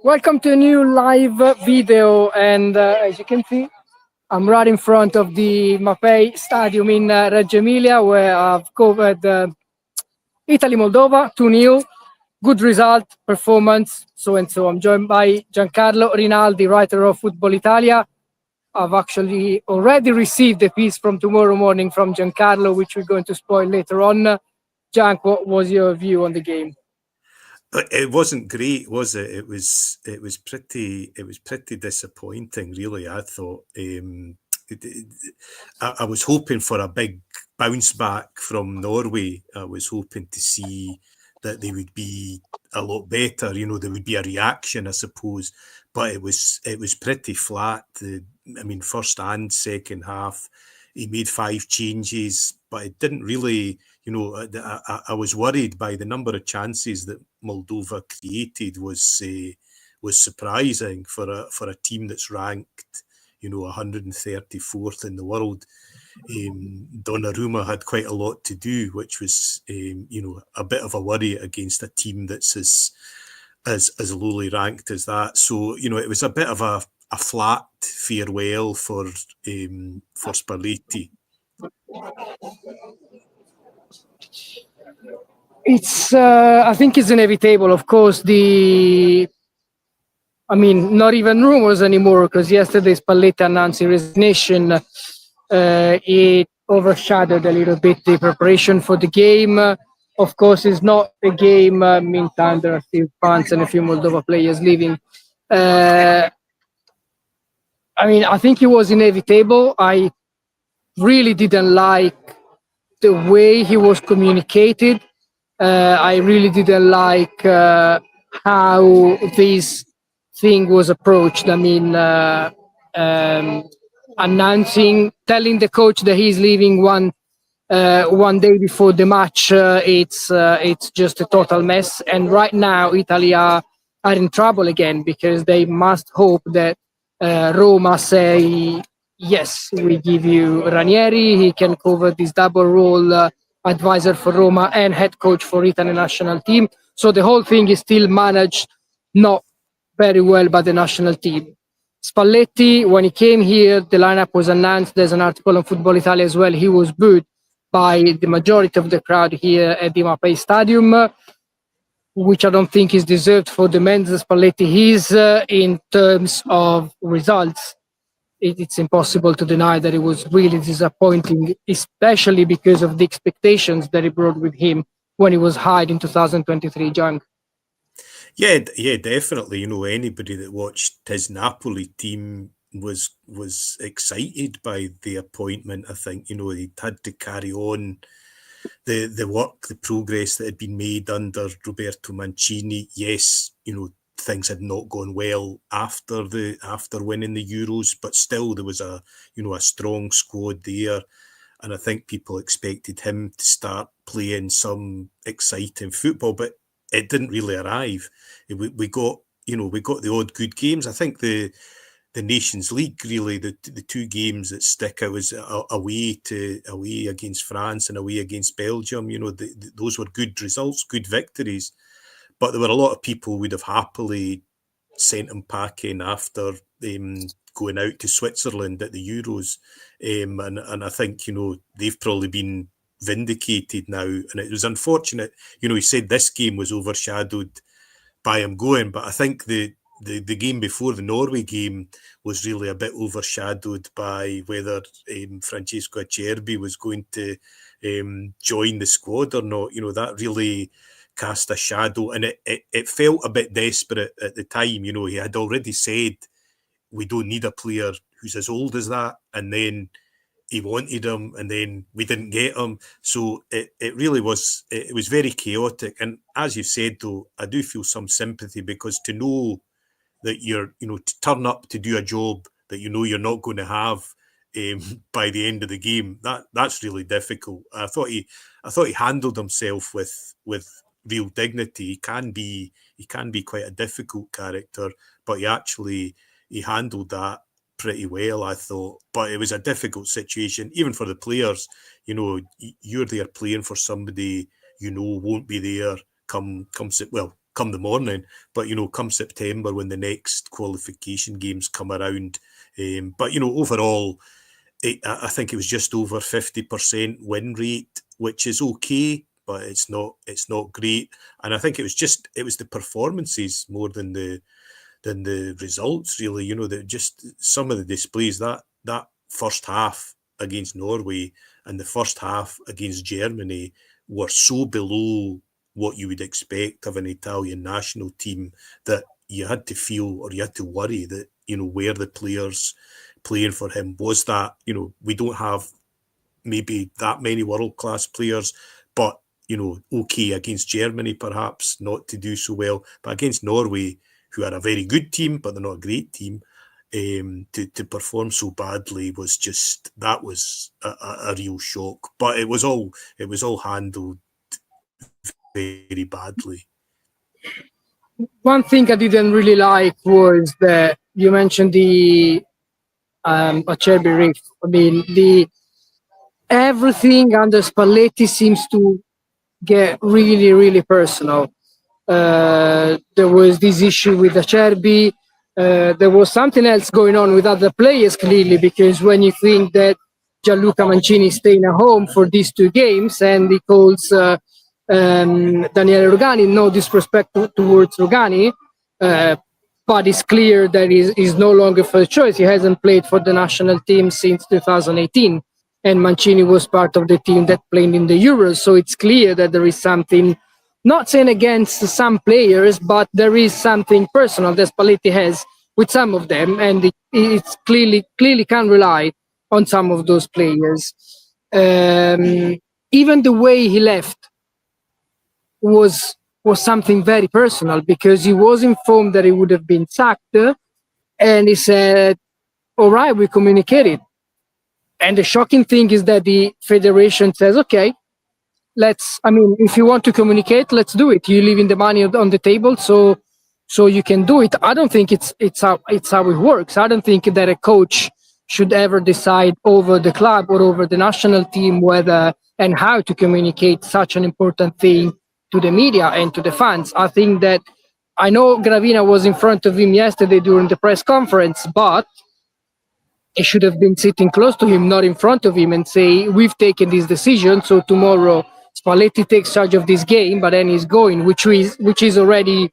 Welcome to a new live video, and as you can see, I'm right in front of the Mapei Stadium in Reggio Emilia, where I've covered Italy-Moldova 2-0. Good result, performance, so and so. I'm joined by Giancarlo Rinaldi, writer of Football Italia. I've actually already received a piece from tomorrow morning from Giancarlo, which we're going to spoil later on. Gian, what was your view on the game? It wasn't great, was it? It was pretty disappointing, really. I thought I was hoping for a big bounce back from Norway. I was hoping to see that they would be a lot better. You know, there would be a reaction, I suppose. But it was pretty flat. First and second half, he made 5 changes, but it didn't really. You know, I was worried by the number of chances that Moldova created was surprising for a team that's ranked, 134th in the world. Donnarumma had quite a lot to do, which was, a bit of a worry against a team that's as lowly ranked as that. So, it was a bit of a flat farewell for Spalletti. I think it's inevitable. Of course, not even rumors anymore, because yesterday Spalletti announced his resignation. It overshadowed a little bit the preparation for the game. Of course, it's not a game. Meantime, there are still fans and a few Moldova players leaving. I think it was inevitable. I really didn't like the way he was communicated. I really didn't like how this thing was approached. Telling the coach that he's leaving one day before the match, it's just a total mess. And right now, Italy are in trouble again, because they must hope that Roma say, yes, we give you Ranieri. He can cover this double role, advisor for Roma and head coach for Italy national team. So the whole thing is still managed not very well by the national team. Spalletti, when he came here, the lineup was announced. There's an article on Football Italia as well. He was booed by the majority of the crowd here at the Mapei Stadium, which I don't think is deserved for the men's Spalletti. He's in terms of results. It's impossible to deny that it was really disappointing, especially because of the expectations that he brought with him when he was hired in 2023, John. Yeah, definitely. Anybody that watched his Napoli team was excited by the appointment. I think, he'd had to carry on the work, the progress that had been made under Roberto Mancini. Yes, things had not gone well after winning the Euros, but still there was a strong squad there, and I think people expected him to start playing some exciting football, but it didn't really arrive. We got the odd good games. I think the Nations League, really, the 2 games that stick out was away against France and away against Belgium. Those were good results, good victories. But there were a lot of people would have happily sent him packing after going out to Switzerland at the Euros. And I think, they've probably been vindicated now. And it was unfortunate. He said this game was overshadowed by him going. But I think the game before, the Norway game, was really a bit overshadowed by whether Francesco Acerbi was going to join the squad or not. That really cast a shadow, and it felt a bit desperate at the time. He had already said, we don't need a player who's as old as that, and then he wanted him, and then we didn't get him. So it really was, it was very chaotic. And as you said, though, I do feel some sympathy, because to know that you're, to turn up to do a job that you're not going to have by the end of the game, that's really difficult. I thought he handled himself with real dignity. He can be quite a difficult character, but he handled that pretty well, I thought. But it was a difficult situation, even for the players. You're there playing for somebody won't be there come come the morning, but come September when the next qualification games come around. But overall, I think it was just over 50% win rate, which is okay, but it's not great. And I think it was the performances more than the results, really. That just some of the displays, that first half against Norway and the first half against Germany were so below what you would expect of an Italian national team that you had to feel, or you had to worry that, where the players playing for him, was that, we don't have maybe that many world-class players, but, okay, against Germany, perhaps not to do so well, but against Norway, who are a very good team, but they're not a great team, to perform so badly was a real shock. But it was all handled very badly. One thing I didn't really like was that you mentioned the Acerbi riff. I mean, everything under Spalletti seems to get really, really personal. There was this issue with Acerbi. There was something else going on with other players, clearly, because when you think that Gianluca Mancini is staying at home for these 2 games and he calls Daniele Rugani, no disrespect towards Rugani, but it's clear that he's no longer first choice. He hasn't played for the national team since 2018, and Mancini was part of the team that played in the Euros, so it's clear that there is something, not saying against some players, but there is something personal that Spalletti has with some of them, and it's clearly can rely on some of those players. Even the way he left was something very personal, because he was informed that he would have been sacked, and he said, all right, we communicated. And the shocking thing is that the federation says, okay, if you want to communicate, let's do it. You're leaving the money on the table, so you can do it. I don't think it's how it works. I don't think that a coach should ever decide over the club or over the national team whether and how to communicate such an important thing to the media and to the fans. I think that, I know Gravina was in front of him yesterday during the press conference, but he should have been sitting close to him, not in front of him, and say, we've taken this decision, so tomorrow Spalletti takes charge of this game, but then he's going, which is already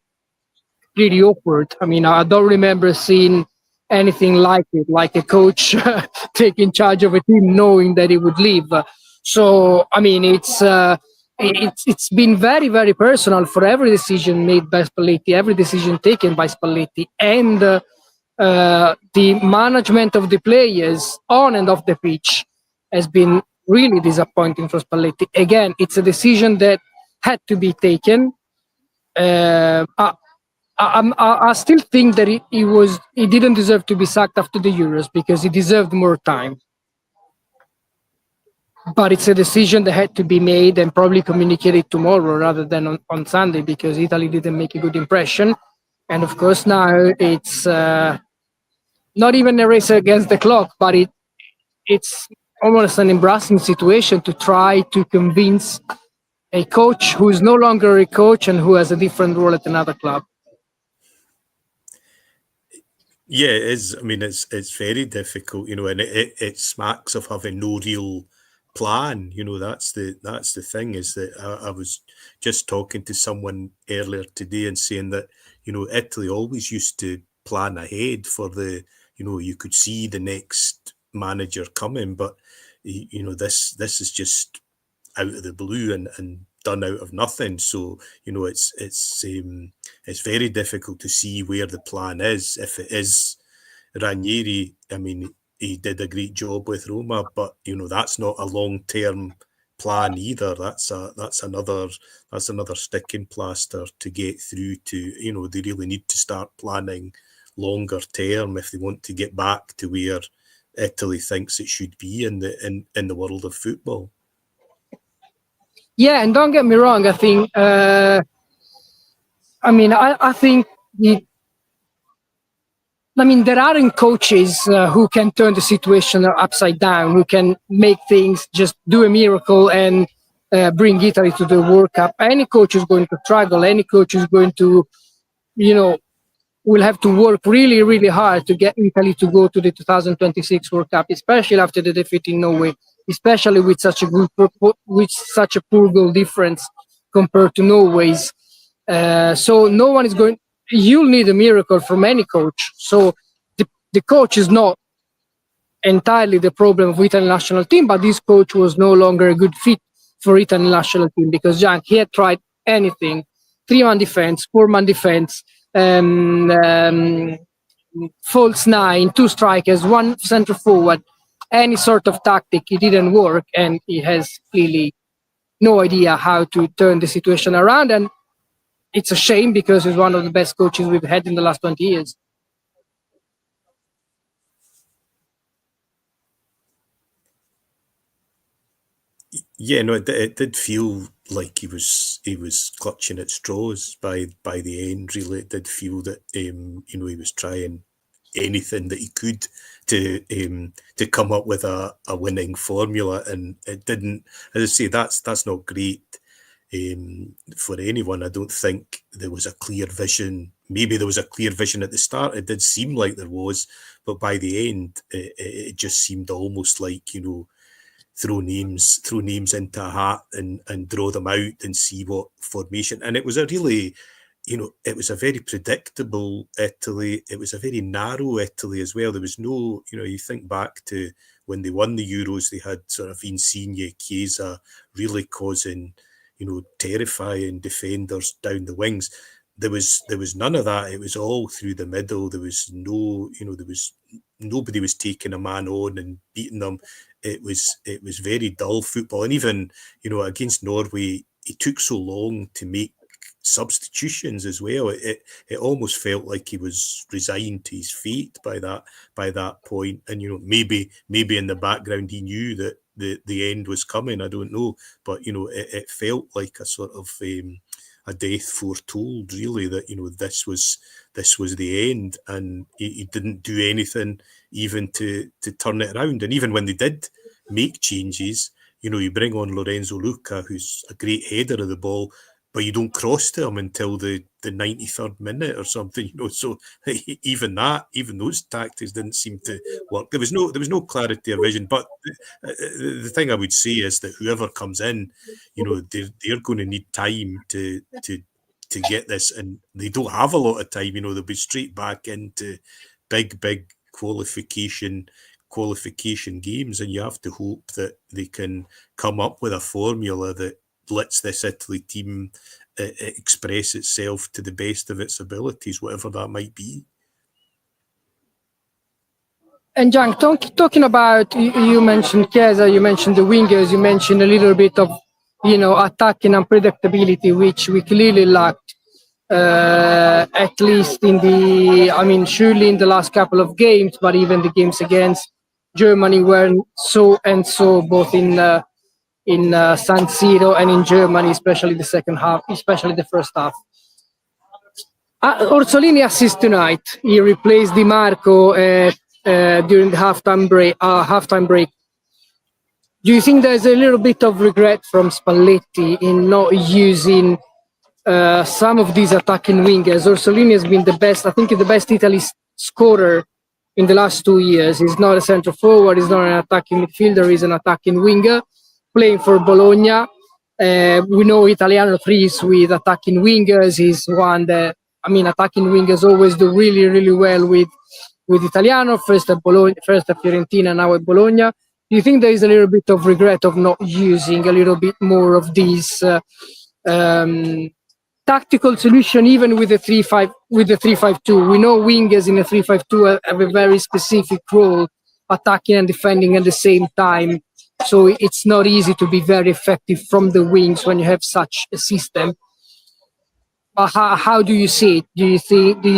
pretty awkward. I mean, I don't remember seeing anything like it, like a coach taking charge of a team knowing that he would leave. So, I mean, it's been very, very personal for every decision made by Spalletti, every decision taken by Spalletti, and the management of the players on and off the pitch has been really disappointing for Spalletti. Again, it's a decision that had to be taken. I still think that he didn't deserve to be sacked after the Euros, because he deserved more time. But it's a decision that had to be made and probably communicated tomorrow rather than on Sunday, because Italy didn't make a good impression. And of course now it's not even a race against the clock, but it's almost an embarrassing situation to try to convince a coach who is no longer a coach and who has a different role at another club. Yeah, it is. I mean, it's very difficult, and it smacks of having no real plan. That's the thing, is that I was just talking to someone earlier today and saying that, Italy always used to plan ahead for you could see the next manager coming, but this is just out of the blue and done out of nothing. So it's very difficult to see where the plan is. If it is Ranieri, I mean, he did a great job with Roma, but that's not a long-term plan either. That's another sticking plaster to get through to. They really need to start planning longer term if they want to get back to where Italy thinks it should be in the world of football. Yeah, and don't get me wrong. I think, I think there aren't coaches who can turn the situation upside down, who can make things just do a miracle and bring Italy to the World Cup. Any coach is going to struggle. Any coach is going to, will have to work really, really hard to get Italy to go to the 2026 World Cup, especially after the defeat in Norway, especially with such a poor goal difference compared to Norway's. So no one is going. You'll need a miracle from any coach. So the coach is not entirely the problem of Italian national team, but this coach was no longer a good fit for Italian national team because he had tried anything: 3-man defense, 4-man defense, false 9, 2 strikers, 1 center forward, any sort of tactic. It didn't work, and he has clearly no idea how to turn the situation around. And it's a shame because he's one of the best coaches we've had in the last 20 years. Yeah, no, it did feel like he was clutching at straws by the end. Really, it did feel that he was trying anything that he could to come up with a winning formula, and it didn't. As I say, that's not great for anyone. I don't think there was a clear vision. Maybe there was a clear vision at the start. It did seem like there was, but by the end, it just seemed almost like, throw names into a hat and draw them out and see what formation. And it was a really, it was a very predictable Italy. It was a very narrow Italy as well. There was no, you think back to when they won the Euros, they had sort of Insigne, Chiesa really causing, terrifying defenders down the wings. There was none of that. It was all through the middle. There was no, nobody was taking a man on and beating them. It was very dull football. And even, against Norway, it took so long to make substitutions as well. It almost felt like he was resigned to his fate by that point. And, maybe in the background he knew that the end was coming. I don't know. But, it felt like a sort of a death foretold, really, that, this was the end, and he didn't do anything even to turn it around. And even when they did make changes, you bring on Lorenzo Luca, who's a great header of the ball, but you don't cross to him until the 93rd minute or something, so even those tactics didn't seem to work. There was no clarity of vision. But the thing I would say is that whoever comes in, they're going to need time to get this, and they don't have a lot of time. They'll be straight back into big qualification games, and you have to hope that they can come up with a formula that lets this Italy team express itself to the best of its abilities, whatever that might be. And Jan, talking about, you mentioned Chiesa, you mentioned the wingers, you mentioned a little bit of, attacking unpredictability, which we clearly lacked, at least surely in the last couple of games, but even the games against Germany were so both in San Siro and in Germany, especially the second half, especially the first half. Orsolini assist tonight. He replaced Di Marco during the halftime break. Do you think there's a little bit of regret from Spalletti in not using some of these attacking wingers? Orsolini has been the best Italy scorer in the last 2 years. He's not a centre forward. He's not an attacking midfielder. He's an attacking winger playing for Bologna. We know Italiano threes with attacking wingers. He's one that, attacking wingers always do really, really well with Italiano, first at Bologna, first at Fiorentina, now at Bologna. Do you think there is a little bit of regret of not using a little bit more of these tactical solution, even with the 3-5-2? We know wingers in a 3-5-2 have a very specific role, attacking and defending at the same time. So it's not easy to be very effective from the wings when you have such a system. How do you see it? Do you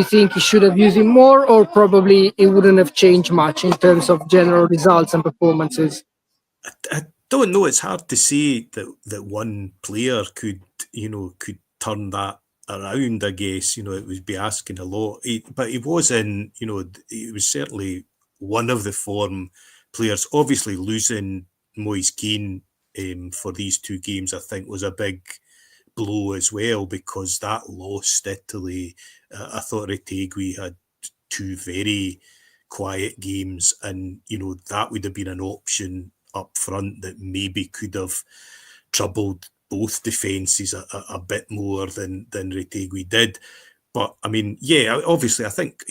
think he should have used it more, or probably it wouldn't have changed much in terms of general results and performances? I don't know. It's hard to say that one player could turn that around. I guess it would be asking a lot. But he was he was certainly one of the form players. Obviously, losing Moise Kean for these two games, I think, was a big blow as well, because that lost Italy. I thought Retegui had two very quiet games, and that would have been an option up front that maybe could have troubled both defences a bit more than Retegui did. But I mean, yeah, obviously, I think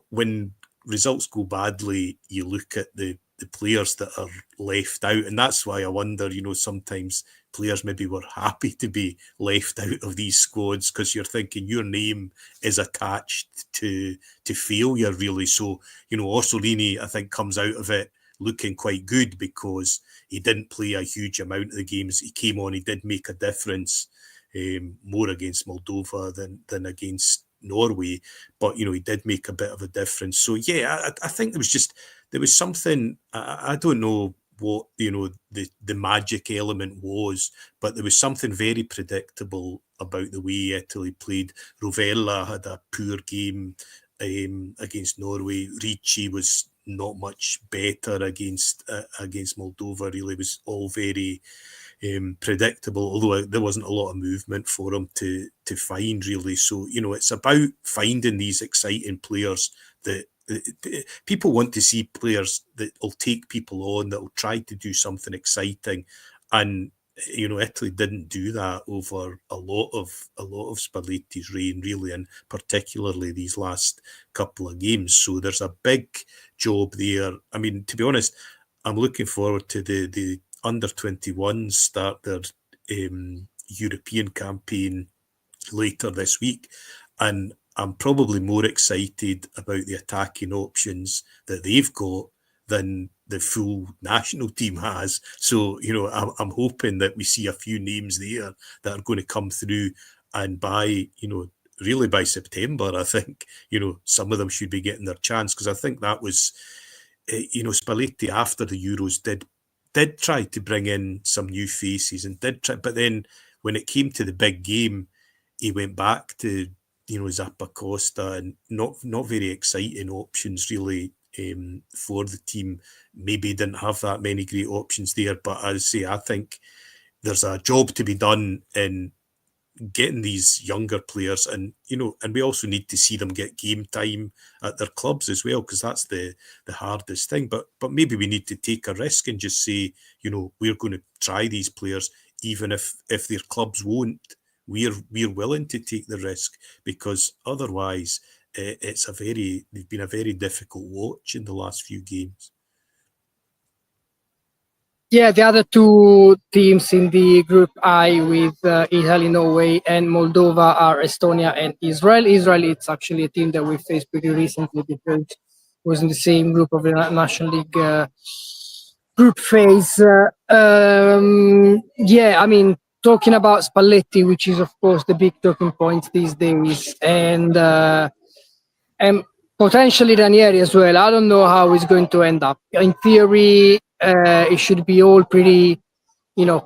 when results go badly, you look at the players that are left out, and that's why I wonder, sometimes players maybe were happy to be left out of these squads, because you're thinking your name is attached to failure, really. So, Orsolini, I think, comes out of it looking quite good, because he didn't play a huge amount of the games he came on. He did make a difference, more against Moldova than against Norway, but he did make a bit of a difference. So yeah, I think there was something, I don't know what the magic element was, but there was something very predictable about the way Italy played. Rovella had a poor game against Norway. Ricci was not much better against Moldova. Really, it was all very predictable, although there wasn't a lot of movement for him to find, really. So it's about finding these exciting players that people want to see, players that will take people on, that will try to do something exciting. And Italy didn't do that over a lot of Spalletti's reign, really, and particularly these last couple of games. So there's a big job there. I mean, to be honest, I'm looking forward to the under-21s start their European campaign later this week, and I'm probably more excited about the attacking options that they've got than the full national team has. So, I'm hoping that we see a few names there that are going to come through, and by, really by September, I think, some of them should be getting their chance, because I think that was, Spalletti after the Euros did try to bring in some new faces and did try, but then when it came to the big game, he went back to, Zappacosta, and not very exciting options, really, for the team. Maybe didn't have that many great options there, but as I say, I think there's a job to be done in getting these younger players, and and we also need to see them get game time at their clubs as well, because that's the hardest thing. But maybe we need to take a risk and just say, we're going to try these players, even if their clubs won't. We're willing to take the risk, because otherwise they've been a very difficult watch in the last few games. Yeah, the other two teams in the Group I with Italy, Norway, and Moldova are Estonia and Israel. Israel, it's actually a team that we faced pretty recently, because it was in the same group of the National League group phase. Yeah, I mean, talking about Spalletti, which is, of course, the big talking point these days, and potentially Ranieri as well. I don't know how it's going to end up. In theory, it should be all pretty,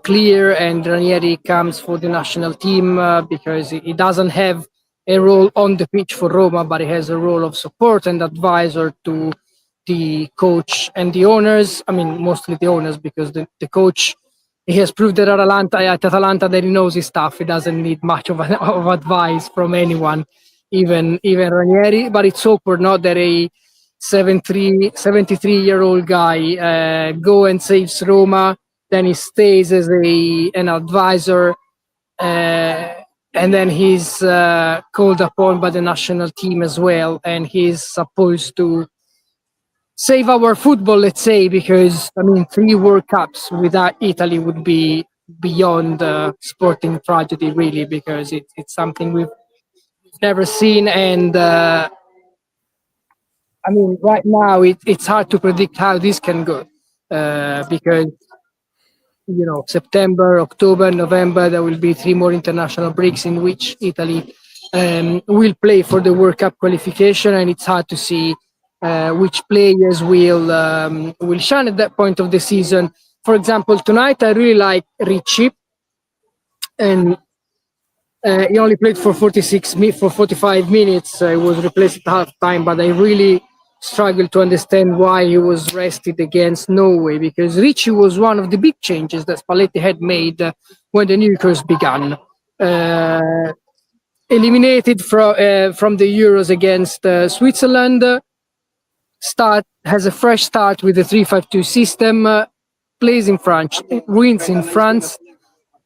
clear, and Ranieri comes for the national team because he doesn't have a role on the pitch for Roma, but he has a role of support and advisor to the coach and the owners. I mean, mostly the owners, because the coach, he has proved that at Atalanta that he knows his stuff. He doesn't need much of advice from anyone, even Ranieri. But it's awkward, not that a 73-year-old guy go and saves Roma, then he stays as an advisor, and then he's called upon by the national team as well, and he's supposed to save our football, let's say, because 3 World Cups without Italy would be beyond sporting tragedy, really, because it's something we've never seen. And right now it's hard to predict how this can go, because September, October, November, there will be 3 more international breaks in which Italy will play for the World Cup qualification, and it's hard to see which players will shine at that point of the season. For example, tonight I really like Ricci, and he only played for 45 minutes. He was replaced at half time, but I really struggle to understand why he was rested against Norway, because Ricci was one of the big changes that Spalletti had made when the new course began. Eliminated from the Euros against Switzerland, has a fresh start with the 3-5-2 system, plays in France, wins in France.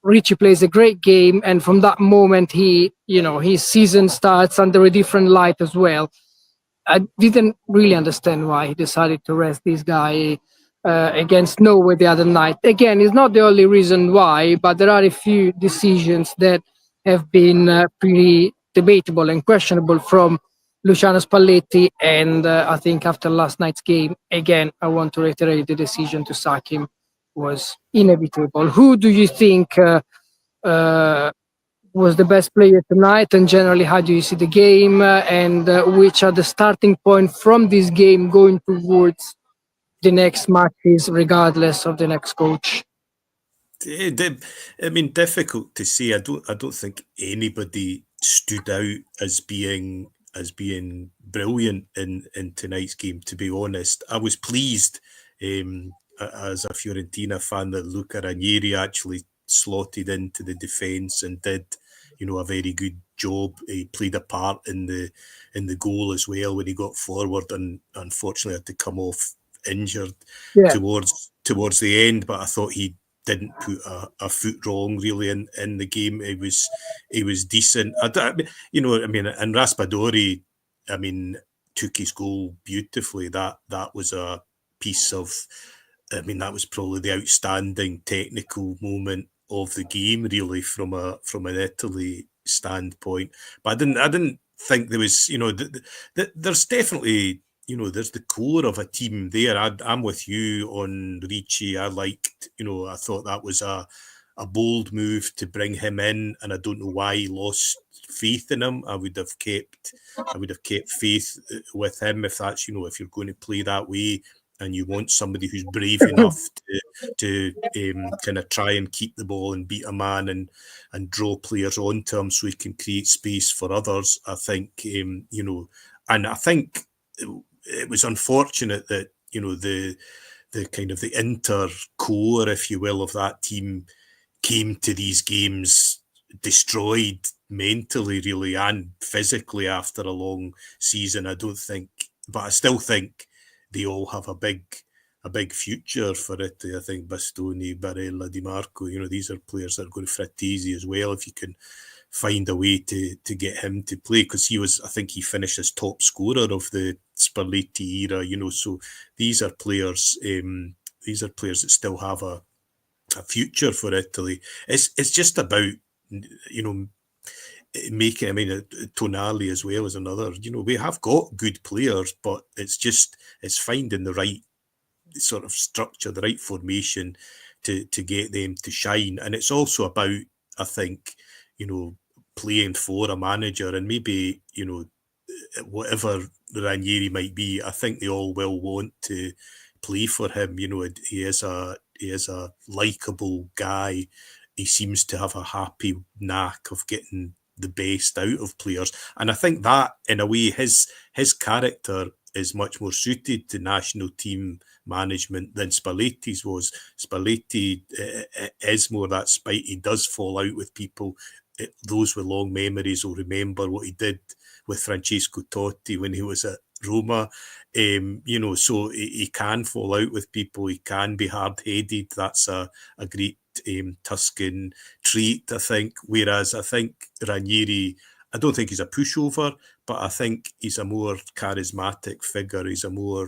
Ricci plays a great game, and from that moment, his season starts under a different light as well. I didn't really understand why he decided to rest this guy against Norway the other night. Again, it's not the only reason why, but there are a few decisions that have been pretty debatable and questionable from Luciano Spalletti. And I think after last night's game, again, I want to reiterate the decision to sack him was inevitable. Who do you think was the best player tonight, and generally how do you see the game, and which are the starting point from this game going towards the next matches regardless of the next coach? I mean, difficult to say. I don't think anybody stood out as being brilliant in tonight's game, to be honest. I was pleased as a Fiorentina fan that Luca Ranieri actually slotted into the defence and did, a very good job. He played a part in the goal as well when he got forward, and unfortunately had to come off injured towards the end. But I thought he didn't put a foot wrong really in the game. He was decent. And Raspadori, took his goal beautifully. That was a piece of, that was probably the outstanding technical moment of the game, really, from an Italy standpoint. But I didn't think there was, there's definitely, there's the core of a team there. I'm with you on Ricci. I thought that was a bold move to bring him in, and I don't know why he lost faith in him. I would have kept faith with him if that's, if you're going to play that way and you want somebody who's brave enough to kind of try and keep the ball and beat a man and draw players onto him so he can create space for others. I think, and I think it was unfortunate that, the kind of the inter core, if you will, of that team came to these games destroyed mentally, really, and physically after a long season. But I still think they all have a big future for it. I think Bastoni, Barella, Di Marco, these are players that are going to Frattesi as well, if you can find a way to get him to play, because I think he finished as top scorer of the Spalletti era, so these are players that still have a future for Italy. It's just about, making, Tonali as well as another, we have got good players, but it's finding the right sort of structure, the right formation to get them to shine. And it's also about, I think, playing for a manager, and maybe, whatever Ranieri might be, I think they all will want to play for him. He is a likable guy. He seems to have a happy knack of getting the best out of players. And I think that, in a way, his character is much more suited to national team management than Spalletti's was. Spalletti is more that spite. He does fall out with people. Those with long memories will remember what he did with Francesco Totti when he was at Roma. So he can fall out with people. He can be hard-headed. That's a great Tuscan trait, I think. Whereas I think Ranieri, I don't think he's a pushover, but I think he's a more charismatic figure. He's a more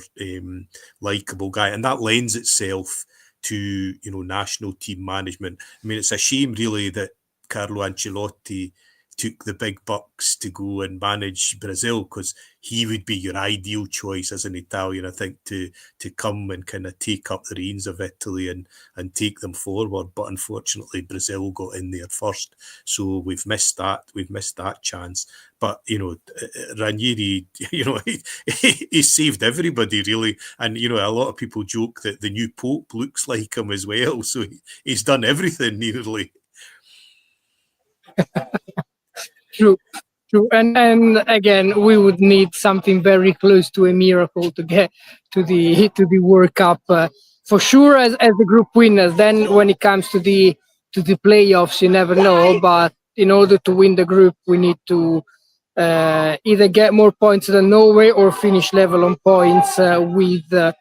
likable guy, and that lends itself to national team management. It's a shame really that Carlo Ancelotti took the big bucks to go and manage Brazil, because he would be your ideal choice as an Italian, I think, to come and kind of take up the reins of Italy and take them forward. But unfortunately, Brazil got in there first, so we've missed that chance. But Ranieri, he saved everybody really, and a lot of people joke that the new Pope looks like him as well. So he's done everything nearly. True. True. And again, we would need something very close to a miracle to get to the World Cup for sure as the group winners. Then when it comes to the playoffs, you never know. But in order to win the group, we need to either get more points than Norway or finish level on points with a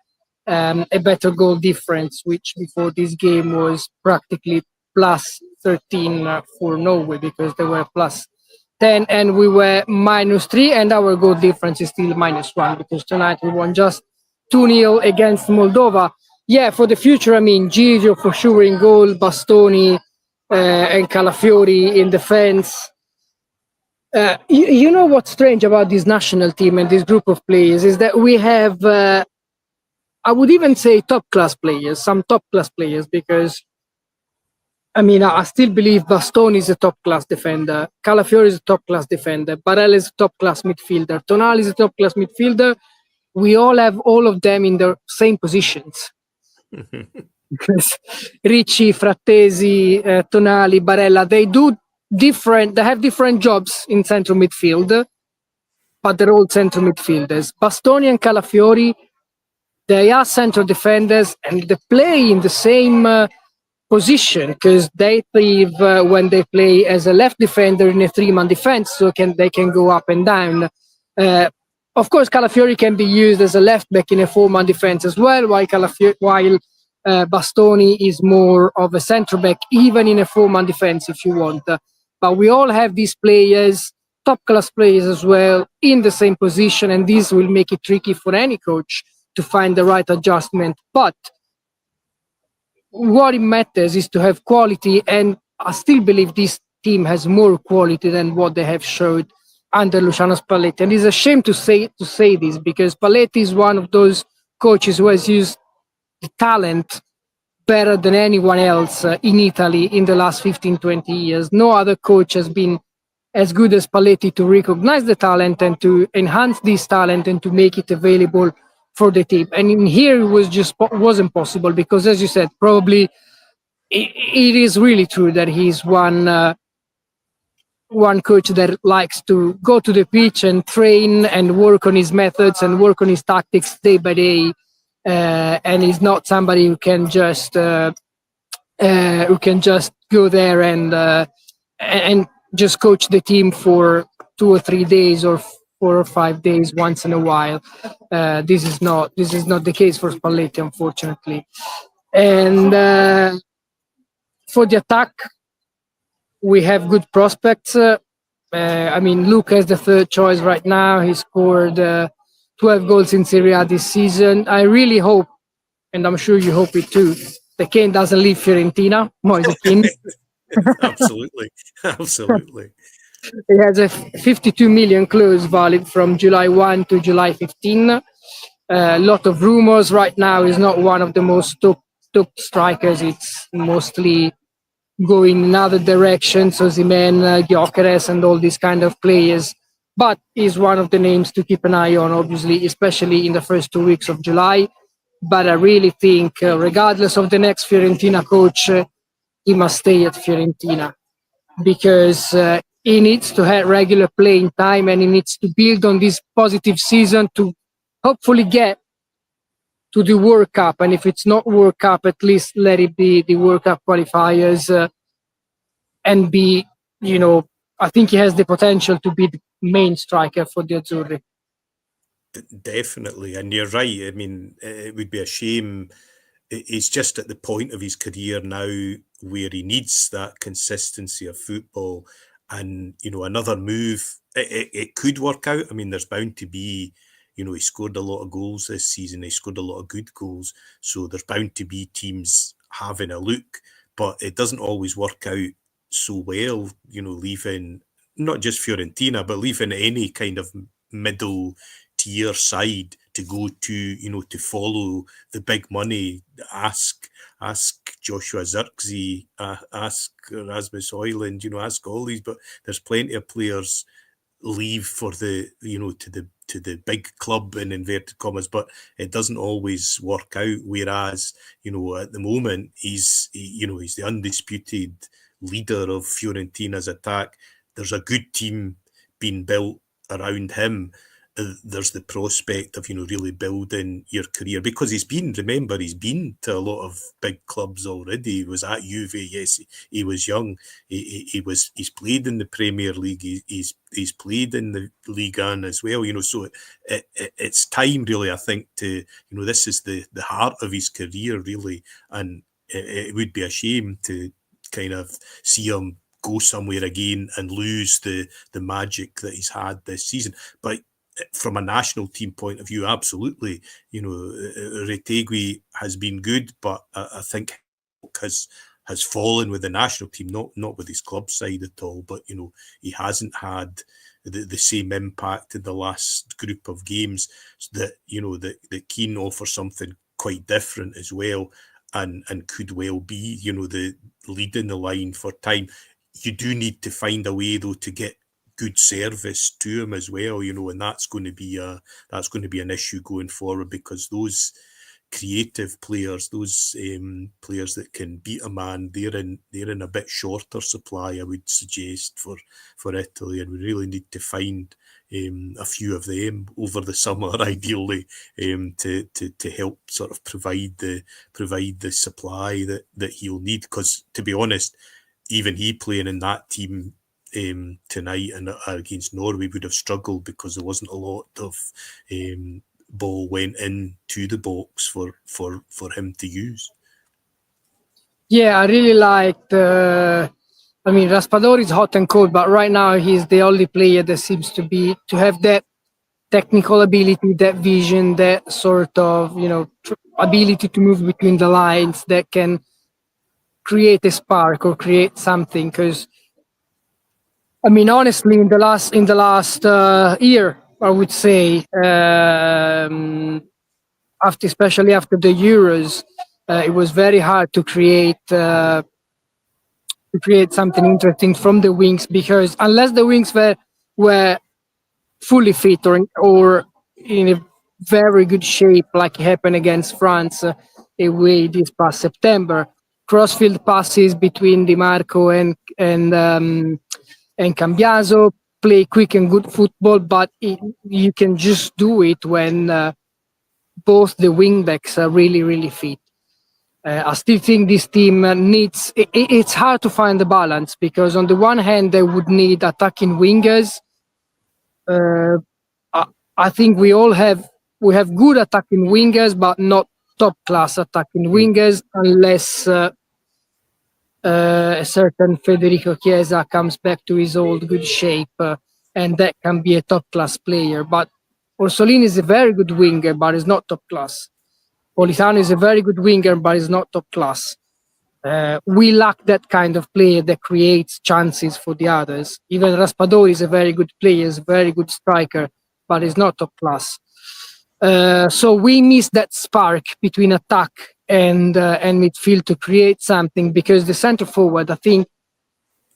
better goal difference, which before this game was practically plus 13 for Norway because they were plus 10 and we were -3, and our goal difference is still -1 because tonight we won just 2-0 against Moldova. Yeah, for the future, I mean, Gigio for sure in goal, Bastoni and Calafiori in defense. You know what's strange about this national team and this group of players is that we have, I would even say, some top class players, because I mean, I still believe Bastoni is a top class defender. Calafiori is a top class defender. Barella is a top class midfielder. Tonali is a top class midfielder. We all have all of them in the same positions. Because Ricci, Frattesi, Tonali, Barella, they have different jobs in central midfield, but they're all central midfielders. Bastoni and Calafiori, they are central defenders and they play in the same position because they thrive when they play as a left defender in a three-man defense, so they can go up and down. Of course, Calafiori can be used as a left back in a four-man defense as well, while Bastoni is more of a centre back, even in a four-man defense if you want. But we all have these players, top-class players as well, in the same position, and this will make it tricky for any coach to find the right adjustment. But what it matters is to have quality, and I still believe this team has more quality than what they have showed under Luciano Spalletti. And it's a shame to say this, because Spalletti is one of those coaches who has used the talent better than anyone else in Italy in the last 15-20 years. No other coach has been as good as Spalletti to recognize the talent and to enhance this talent and to make it available for the team. And in here it wasn't possible because, as you said, probably it is really true that he's one coach that likes to go to the pitch and train and work on his methods and work on his tactics day by day, and he's not somebody who can just go there and just coach the team for 2 or 3 days or 4 or 5 days once in a while. This is not the case for Spalletti, unfortunately. And for the attack, we have good prospects. I mean, Luca is the third choice right now. He scored 12 goals in Serie A this season. I really hope, and I'm sure you hope it too, that Kane doesn't leave Fiorentina. Moise Kean. Absolutely. He has a 52 million clause valid from July 1 to July 15. A lot of rumors right now. He's not one of the most top strikers. It's mostly going in other directions, Osimhen, Gyökeres, and all these kind of players. But he's one of the names to keep an eye on, obviously, especially in the first 2 weeks of July. But I really think, regardless of the next Fiorentina coach, he must stay at Fiorentina, because he needs to have regular playing time and he needs to build on this positive season to hopefully get to the World Cup. And if it's not World Cup, at least let it be the World Cup qualifiers and be, I think he has the potential to be the main striker for the Azzurri. Definitely. And you're right. I mean, it would be a shame. He's just at the point of his career now where he needs that consistency of football. And, another move, it could work out. I mean, there's bound to be, he scored a lot of goals this season. He scored a lot of good goals. So there's bound to be teams having a look. But it doesn't always work out so well, leaving not just Fiorentina, but leaving any kind of middle tier side to go to, to follow the big money. Ask Joshua Zirkzee, ask Rasmus Højlund, ask all these, but there's plenty of players leave for the, to the big club in inverted commas, but it doesn't always work out. Whereas, at the moment, he's the undisputed leader of Fiorentina's attack. There's a good team been built around him, there's the prospect of, really building your career, because he's been to a lot of big clubs already. He was at Juve, yes, he was young. He's played in the Premier League. He's played in the Ligue 1 as well. So it's time, really, I think, to, this is the heart of his career, really, and it would be a shame to kind of see him go somewhere again and lose the magic that he's had this season. But from a national team point of view, absolutely, Retegui has been good, but I think has fallen with the national team, not with his club side at all. But he hasn't had the same impact in the last group of games. That that Keane offers something quite different as well, and could well be the lead in the line for time. You do need to find a way, though, to get good service to him as well, and that's going to be an issue going forward, because those creative players, those players that can beat a man, they're in a bit shorter supply, I would suggest, for Italy, and we really need to find a few of them over the summer, ideally, to help sort of provide the supply that he'll need. Because, to be honest, even he playing in that team tonight and against Norway would have struggled, because there wasn't a lot of ball went into the box for him to use. Yeah, I really liked. Raspadori is hot and cold, but right now he's the only player that seems to have that technical ability, that vision, that sort of ability to move between the lines, that can create a spark or create something. Because honestly, in the last year, I would say, especially after the Euros, it was very hard to create something interesting from the wings, because unless the wings were fully fit or in a very good shape, like it happened against France away this past September, crossfield passes between Di Marco and Cambiaso, play quick and good football, but you can just do it when both the wing backs are really, really fit. I still think this team needs. It's hard to find the balance, because on the one hand they would need attacking wingers. I think we have good attacking wingers, but not top class attacking wingers, unless a certain Federico Chiesa comes back to his old good shape, and that can be a top class player. But Orsolini is a very good winger, but is not top class. Politano is a very good winger, but is not top class. We lack that kind of player that creates chances for the others. Even Raspadori is a very good player, is a very good striker, but is not top class. So we miss that spark between attack and midfield to create something, because the center forward, I think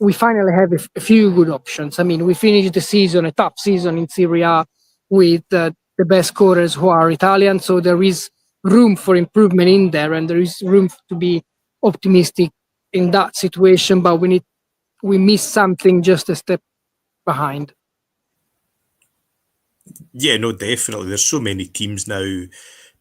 we finally have a few good options. We finished the season, a tough season in Serie A, with the best scorers who are Italian, so there is room for improvement in there, and there is room to be optimistic in that situation, but we miss something just a step behind. Yeah, no, definitely. There's so many teams now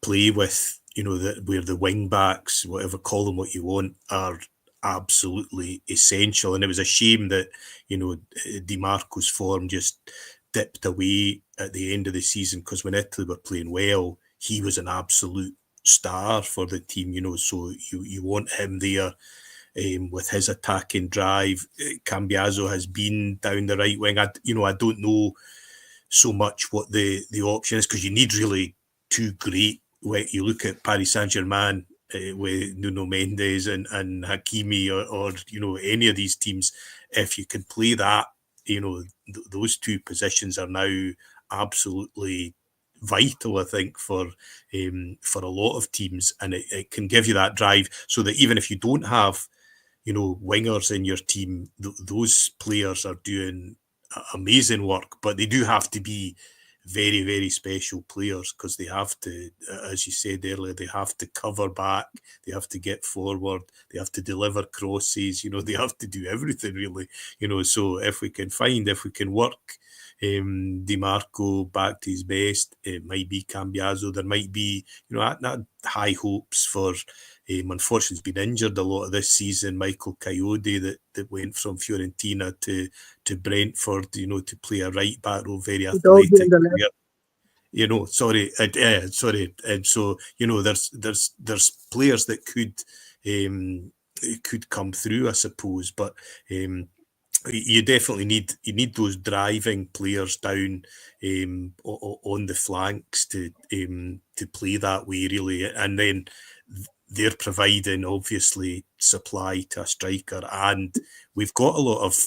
play with, where the wing backs, whatever, call them what you want, are absolutely essential. And it was a shame that, Di Marco's form just dipped away at the end of the season, because when Italy were playing well, he was an absolute star for the team, so you want him there with his attacking drive. Cambiaso has been down the right wing. I don't know so much what the option is, because you need really two great. You look at Paris Saint-Germain with Nuno Mendes and Hakimi, or any of these teams. If you can play that, those two positions are now absolutely vital, I think, for a lot of teams, and it can give you that drive, so that even if you don't have wingers in your team, those players are doing amazing work, but they do have to be very, very special players, because they have to, as you said earlier, they have to cover back, they have to get forward, they have to deliver crosses, you know, they have to do everything really, you know. So if we can work DiMarco back to his best, it might be Cambiaso, there might be, you know, not high hopes for, unfortunately, he's been injured a lot of this season, Michael Coyote, that went from Fiorentina to Brentford, you know, to play a right back row, very athletic. You know, sorry. And so, you know, there's players that could come through, I suppose, but you definitely need those driving players down on the flanks to play that way, really, and then they're providing, obviously, supply to a striker, and we've got a lot of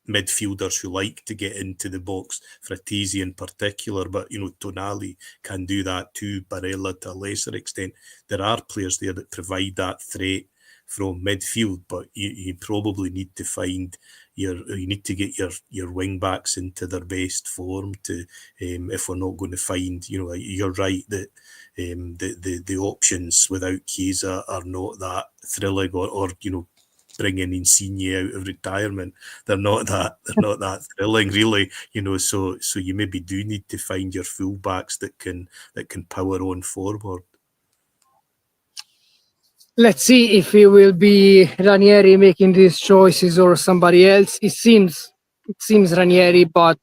midfielders who like to get into the box, Fratesi in particular, but, you know, Tonali can do that too, Barella to a lesser extent. There are players there that provide that threat from midfield, but you probably need to find you need to get your wing backs into their best form to if we're not going to find, you know, you're right that the options without Chiesa are not that thrilling, or you know, bringing Insigne out of retirement, they're not that thrilling, really, you know. So you maybe do need to find your fullbacks that can power on forward. Let's see if it will be Ranieri making these choices or somebody else. It seems Ranieri, but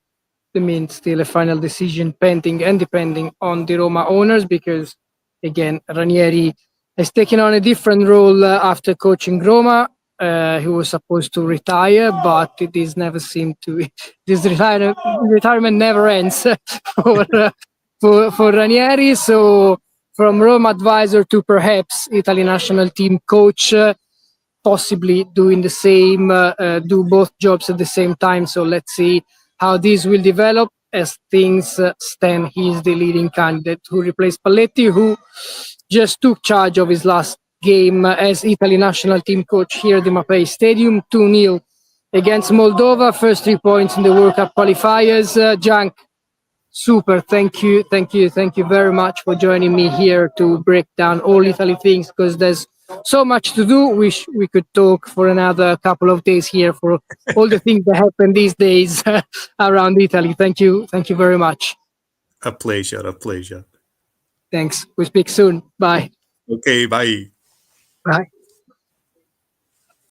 I mean, still a final decision pending and depending on the Roma owners, because again, Ranieri has taken on a different role after coaching Roma. He was supposed to retire, but this never seemed to. This retirement never ends for Ranieri. So, from Roma advisor to perhaps Italy national team coach, possibly doing the same, do both jobs at the same time. So let's see how this will develop. As things stand, he's the leading candidate to replace Spalletti, who just took charge of his last game as Italy national team coach here at the Mapei Stadium, 2-0 against Moldova, first 3 points in the World Cup qualifiers. Jank, super, thank you very much for joining me here to break down all Italy things, because there's so much to do. Wish we could talk for another couple of days here for all the things that happen these days around Italy. Thank you very much. A pleasure. Thanks. We speak soon. Bye. Okay, bye. Bye.